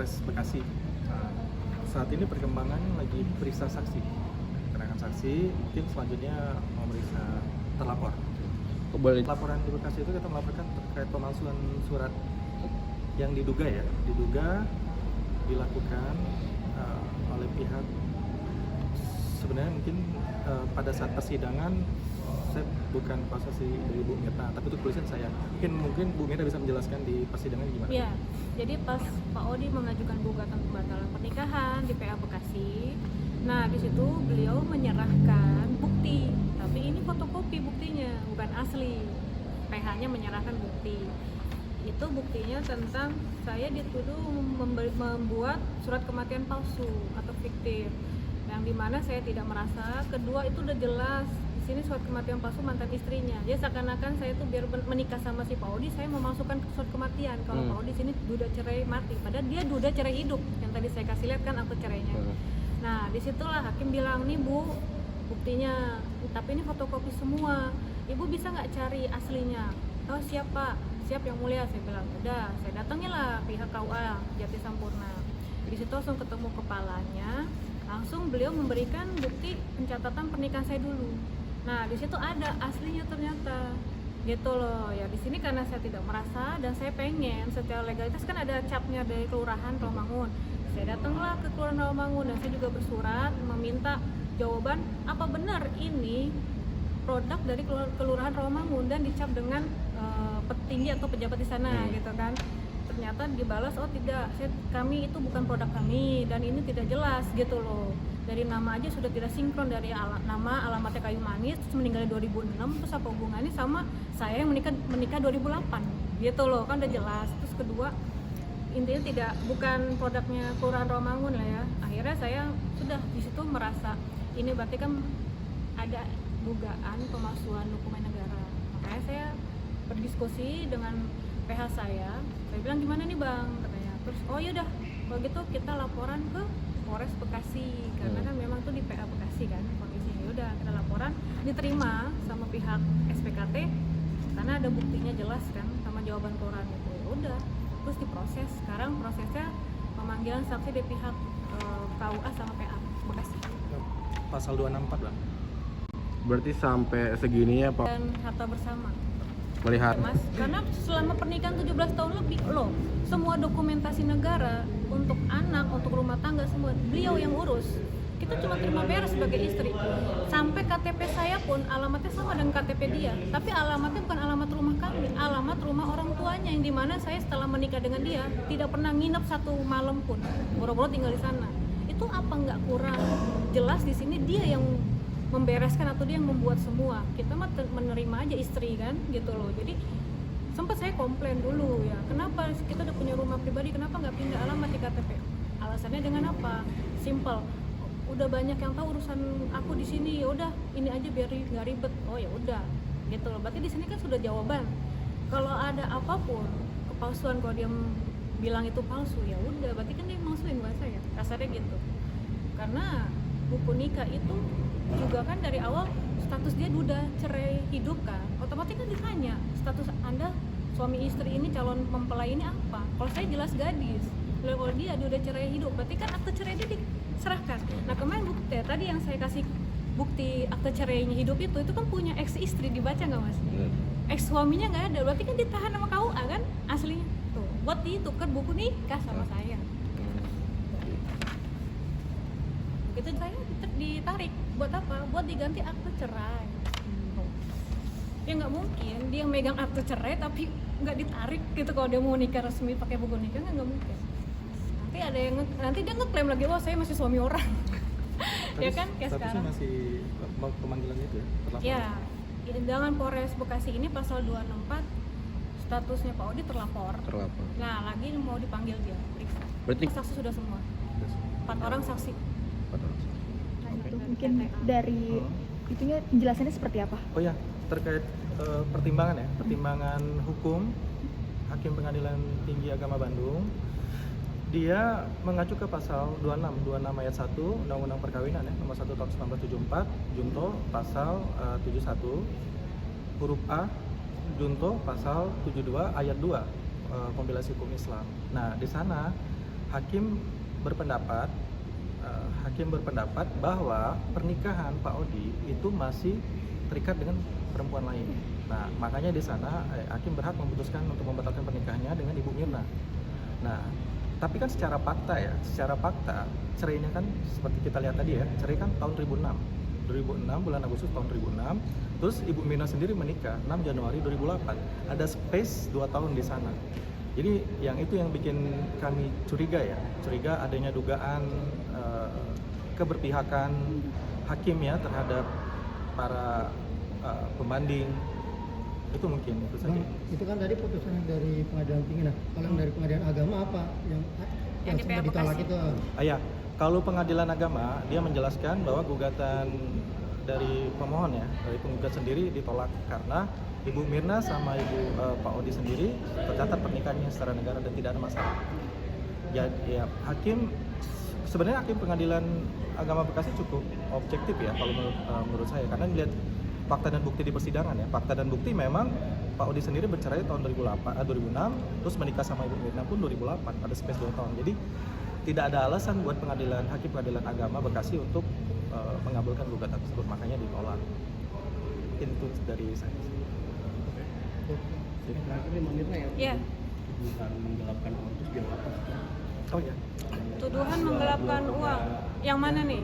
Polres Bekasi. Nah, saat ini perkembangan lagi periksa saksi, keterangan saksi. Mungkin selanjutnya memeriksa terlapor. Boleh. Laporan di Bekasi itu kita melaporkan terkait pemalsuan surat yang diduga dilakukan oleh pihak, sebenarnya mungkin pada saat persidangan saya bukan posisi dari Bu Mirna, tapi itu tulisan saya. Mungkin Bu Mirna bisa menjelaskan di persidangan gimana? Iya, jadi pas Pak Odi mengajukan gugatan pembatalan pernikahan di PA Bekasi, nah di situ beliau menyerahkan bukti, tapi ini fotokopi buktinya, bukan asli. PH-nya menyerahkan bukti. Itu buktinya tentang saya dituduh membuat surat kematian palsu atau fiktif, yang dimana saya tidak merasa. Kedua, itu udah jelas di sini surat kematian palsu mantan istrinya. Jadi seakan-akan saya tuh biar menikah sama si Pak Odi, saya memasukkan surat kematian. Kalau Pak Odi sini duda cerai mati, padahal dia duda cerai hidup. Yang tadi saya kasih lihat kan akte cerainya. Nah, disitulah hakim bilang, nih Bu, buktinya, tapi ini fotokopi semua. Ibu bisa nggak cari aslinya? Oh siap Pak, siap yang mulia, saya bilang. Udah, saya datangilah pihak KUA Jati Sampurna. Di situ langsung ketemu kepalanya, langsung beliau memberikan bukti pencatatan pernikahan saya dulu. Nah, di situ ada aslinya ternyata, gitu loh. Ya di sini karena saya tidak merasa dan saya pengen secara legalitas, kan ada capnya dari Kelurahan Rawamangun. Saya datanglah ke Kelurahan Rawamangun dan saya juga bersurat meminta jawaban apa benar ini produk dari Kelurahan Rawamangun dan dicap dengan petinggi atau pejabat di sana, gitu kan. Ternyata dibalas, oh tidak, kami itu bukan produk kami dan ini tidak jelas, gitu loh. Dari nama aja sudah tidak sinkron, dari nama alamatnya Kayu Manis, terus meninggalnya 2006, terus apa hubungannya sama saya yang menikah 2008, gitu loh, kan udah jelas. Terus kedua, intinya bukan produknya Kelurahan Rawamangun lah ya. Akhirnya saya sudah di situ merasa ini berarti kan ada dugaan pemalsuan dokumen negara. Makanya saya berdiskusi dengan PH saya bilang gimana nih Bang, katanya. Terus oh yaudah kalau gitu kita laporan ke Polres Bekasi, karena kan memang tuh di PA Bekasi kan kondisinya. Udah kita laporan, diterima sama pihak SPKT karena ada buktinya jelas kan sama jawaban kelurahan itu. Udah, terus diproses. Sekarang prosesnya pemanggilan saksi dari pihak KUA sama PA Bekasi. Pasal 264 Bang. Berarti sampai segininya Pak Dan harta bersama. melihat Mas, karena selama pernikahan 17 tahun lebih loh, semua dokumentasi negara untuk anak, untuk rumah tangga semua beliau yang urus. Kita cuma terima beres sebagai istri. Sampai KTP saya pun alamatnya sama dengan KTP dia, tapi alamatnya bukan alamat rumah kami, alamat rumah orang tuanya, yang dimana saya setelah menikah dengan dia tidak pernah nginep satu malam pun, boro-boro tinggal di sana. Itu apa nggak kurang jelas di sini dia yang membereskan atau dia yang membuat semua? Kita mah menerima aja istri kan, gitu loh. Jadi sempat saya komplain dulu ya, kenapa kita udah punya rumah pribadi, kenapa nggak pindah alamat di KTP? Alasannya dengan apa? Simple, udah banyak yang tahu urusan aku di sini, ya udah ini aja biar nggak ribet. Oh ya udah, gitu loh. Berarti di sini kan sudah jawaban. Kalau ada apapun kepalsuan, kalau dia bilang itu palsu, ya udah berarti kan dia palsuin bukan saya, kasarnya gitu. Karena buku nikah itu juga kan dari awal status dia duda cerai hidup kan, otomatis kan ditanya status Anda suami istri ini, calon mempelai ini apa. Kalau saya jelas gadis, kalau dia duda cerai hidup berarti kan akte cerai dia diserahkan. Nah kemarin bukti tadi yang saya kasih bukti akte cerainya hidup itu kan punya ex istri, dibaca nggak Mas? Ex suaminya nggak ada, berarti kan ditahan sama KUA kan aslinya tuh, buat ditukar buku nikah sama saya. Itu saya ditarik buat apa? Buat diganti akte cerai. Ya nggak mungkin dia yang megang akte cerai tapi nggak ditarik gitu. Kalau dia mau nikah resmi pakai buku nikah kan nggak mungkin. Nanti dia ngeklaim lagi, wah saya masih suami orang. Ya kan kayak statusnya sekarang masih pemanggilan itu ya? Terlapor. ya, dengan Polres Bekasi ini pasal 264 statusnya Pak Odi terlapor. Nah lagi mau dipanggil dia periksa. Berarti Saksi sudah semua 4 orang saksi. Nah itu mungkin dari itunya penjelasannya seperti apa? Oh ya, terkait pertimbangan hukum Hakim Pengadilan Tinggi Agama Bandung, dia mengacu ke pasal 26 ayat 1 Undang-Undang Perkawinan ya, nomor 1 tahun 1974, junto pasal 71 huruf A, junto pasal 72 ayat 2 kompilasi hukum Islam. Nah, di sana hakim berpendapat bahwa pernikahan Pak Odi itu masih terikat dengan perempuan lain. Nah, makanya di sana hakim berhak memutuskan untuk membatalkan pernikahannya dengan Ibu Mirna. Nah, tapi kan secara fakta cerainya kan seperti kita lihat tadi ya, cerai kan tahun 2006 bulan Agustus tahun 2006. Terus Ibu Mirna sendiri menikah 6 Januari 2008. Ada space 2 tahun di sana. Jadi yang itu yang bikin kami curiga adanya dugaan keberpihakan hakim ya terhadap para pembanding. Itu mungkin itu saja. Bang, itu kan tadi putusan dari pengadilan tinggi. Nah, kalau yang dari pengadilan agama apa yang Yang di sempat PA ditolak Bekasi. itu? Ya, kalau pengadilan agama dia menjelaskan bahwa gugatan dari pemohon ya, dari penggugat sendiri ditolak karena Ibu Mirna sama Pak Odi sendiri tercatat pernikahannya secara negara dan tidak ada masalah. Ya, sebenarnya hakim pengadilan agama Bekasi cukup objektif ya kalau menurut saya, karena dilihat fakta dan bukti di persidangan ya. Fakta dan bukti memang Pak Odi sendiri bercerai tahun 2006, terus menikah sama Ibu Mirna pun 2008, ada space 2 tahun. Jadi tidak ada alasan buat hakim pengadilan agama Bekasi untuk mengabulkan gugatan tersebut, makanya ditolak. Itu dari saya. Jadi terakhir ini Mbak Mirna ya. Iya. Bukan menggelapkan uang itu sejauh apa? Oh ya. Tuduhan menggelapkan uang. Yang mana nih?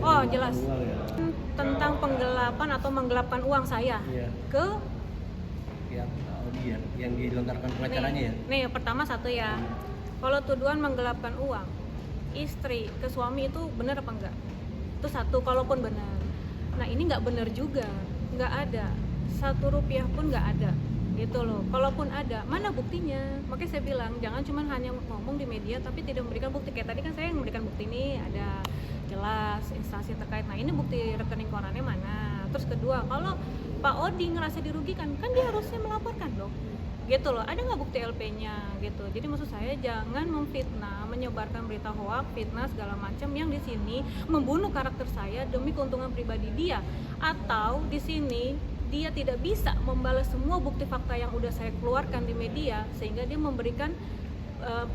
Oh, jelas. Tentang penggelapan atau menggelapkan uang saya Iya. ke Yang Audi ya, yang dilontarkan pengacaranya ya. nih pertama satu ya. Kalau tuduhan menggelapkan uang istri ke suami itu benar apa enggak? Itu satu, kalaupun benar. Nah, ini nggak benar juga, nggak ada. 1 rupiah pun nggak ada, gitu loh. Kalaupun ada, mana buktinya? Makanya saya bilang jangan cuma hanya ngomong di media tapi tidak memberikan bukti. Kayak tadi kan saya memberikan bukti ini ada jelas instansi terkait. Nah, ini bukti rekening korannya mana? Terus kedua, kalau Pak Odi ngerasa dirugikan, kan dia harusnya melaporkan dong, gitu loh. Ada nggak bukti LP-nya gitu. Jadi maksud saya jangan memfitnah, menyebarkan berita hoak, fitnah segala macam yang di sini membunuh karakter saya demi keuntungan pribadi dia, atau di sini dia tidak bisa membalas semua bukti fakta yang udah saya keluarkan di media sehingga dia memberikan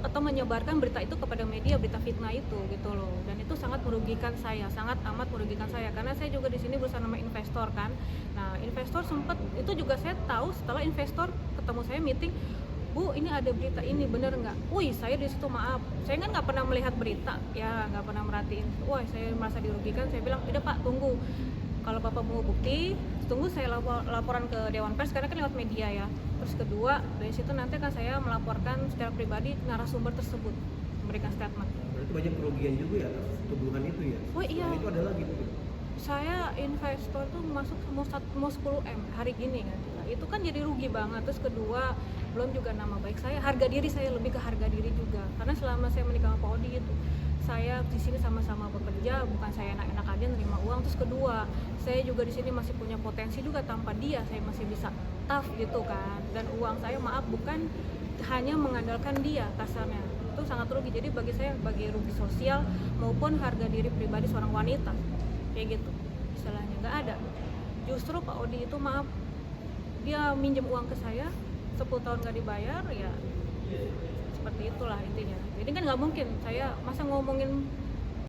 atau menyebarkan berita itu kepada media, berita fitnah itu gitu loh. Dan itu sangat merugikan saya, sangat amat merugikan saya, karena saya juga di sini bersama sama investor kan. Nah, investor sempat itu juga saya tahu setelah investor ketemu saya meeting, Bu, ini ada berita ini, bener nggak? Wih, saya di situ maaf, saya kan nggak pernah melihat berita, ya nggak pernah merhatiin. Wah, saya merasa dirugikan. Saya bilang, tidak Pak, tunggu. Kalau Bapak mau bukti, tunggu saya laporan ke Dewan Pers karena kan lewat media ya. Terus kedua, dari situ nanti kan saya melaporkan secara pribadi narasumber tersebut, memberikan statement. Berarti banyak kerugian juga ya atas tuduhan itu ya. Oh iya. Selain itu ada lagi tuh. Saya investor tuh masuk mau 10M hari gini kan. Nah, itu kan jadi rugi banget. Terus kedua, belum juga nama baik saya, harga diri saya, lebih ke harga diri juga. Karena selama saya menikah sama Pak Odi itu, saya di sini sama-sama bekerja, bukan saya enak-enak aja nerima uang. Terus kedua, saya juga di sini masih punya potensi juga, tanpa dia saya masih bisa tough gitu kan. Dan uang saya maaf bukan hanya mengandalkan dia kasarnya. Itu sangat rugi. Jadi bagi saya, bagi rugi sosial maupun harga diri pribadi seorang wanita. Kayak gitu. Istilahnya nggak ada. Justru Pak Odi itu maaf, dia minjem uang ke saya 10 tahun nggak dibayar, ya seperti itulah intinya. Jadi kan nggak mungkin saya masa ngomongin